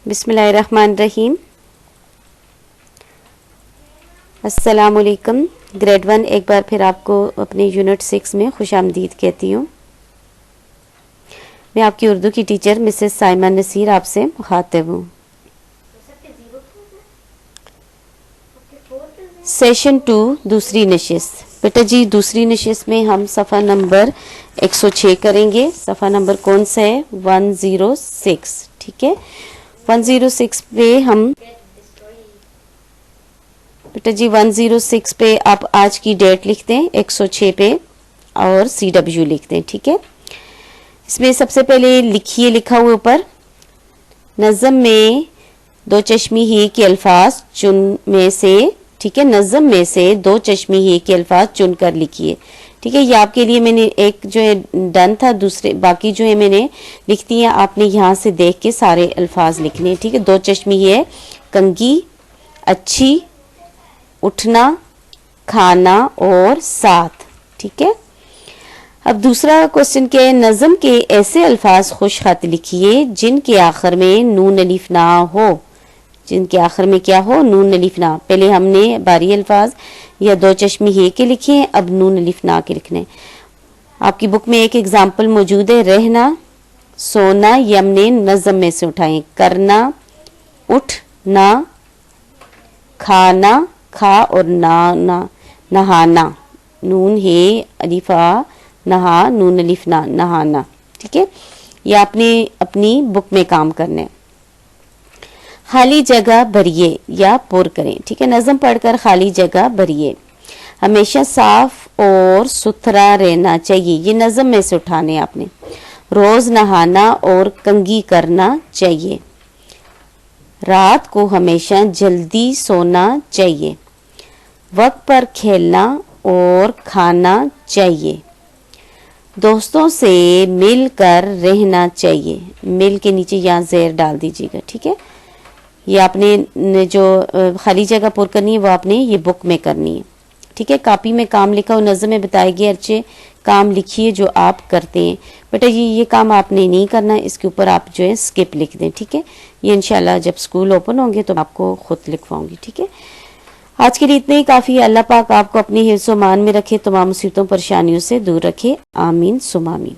بسم اللہ الرحمن الرحیم. السلام علیکم. گریڈ 1 ایک بار پھر آپ کو اپنے یونٹ 6 میں خوش آمدید کہتی ہوں. میں آپ کی اردو کی ٹیچر مسز سائمہ نصیر آپ سے مخاطب ہوں. سیشن 2 دوسری نشست. بیٹا جی دوسری نشست میں ہم صفحہ نمبر 106 کریں گے. صفحہ نمبر کون سا ہے؟ 106. ٹھیک ہے. 106 پہ ہم بیٹا جی 106 پہ آپ آج کی ڈیٹ لکھتے ہیں, 106 پہ اور CW لکھتے ہیں. ٹھیک ہے. اس میں سب سے پہلے لکھیے, لکھا ہوا اوپر نظم میں دو چشمی ہی کے الفاظ چن میں سے. ٹھیک ہے. نظم میں سے دو چشمی ہی کے الفاظ چن کر لکھیے. ٹھیک ہے. یہ آپ کے لیے میں نے ایک جو ہے ڈن تھا, دوسرے باقی جو ہے میں نے لکھ دی ہیں. آپ نے یہاں سے دیکھ کے سارے الفاظ لکھنے. ٹھیک ہے. دو چشمی ہے کنگھی, اچھی, اٹھنا, کھانا اور ساتھ. ٹھیک ہے. اب دوسرا کوشچن کیا ہے؟ نظم کے ایسے الفاظ خوش خط لکھیے جن کے آخر میں نون الف نہ ہو. جن کے آخر میں کیا ہو؟ نون الف نہ. پہلے ہم نے باری الفاظ یا دو چشمی ہے کے لکھے ہیں, اب نون الف نہ کے لکھنے. آپ کی بک میں ایک ایگزامپل موجود ہے. رہنا, سونا یہ ہم نے نظم میں سے اٹھائیں. کرنا, اٹھنا, کھانا, کھا اور نانا, نہانا, نون ہے الف آ, نہا نون الف نہ, نہانا. ٹھیک ہے. یہ آپ نے اپنی بک میں کام کرنا ہے. خالی جگہ بھریے یا پر کریں. ٹھیک ہے. نظم پڑھ کر خالی جگہ بھریے. ہمیشہ صاف اور ستھرا رہنا چاہیے. یہ نظم میں سے اٹھانے آپ نے. روز نہانا اور کنگھی کرنا چاہیے. رات کو ہمیشہ جلدی سونا چاہیے. وقت پر کھیلنا اور کھانا چاہیے. دوستوں سے مل کر رہنا چاہیے. مل کے نیچے یہاں زیر ڈال دیجیے گا. ٹھیک ہے. یہ آپ نے جو خالی جگہ پر کرنی ہے وہ آپ نے یہ بک میں کرنی ہے. ٹھیک ہے. کاپی میں کام لکھا ہو, نظم میں بتائے گئے اچھے کام لکھیے جو آپ کرتے ہیں. بیٹا یہ کام آپ نے نہیں کرنا, اس کے اوپر آپ جو ہے سکپ لکھ دیں. ٹھیک ہے. یہ انشاءاللہ جب سکول اوپن ہوں گے تو آپ کو خود لکھواؤں گی. ٹھیک ہے. آج کے لیے اتنے ہی کافی ہے. اللہ پاک آپ کو اپنی حفظ و امان میں رکھے, تمام مصیبتوں پریشانیوں سے دور رکھے. آمین ثم آمین.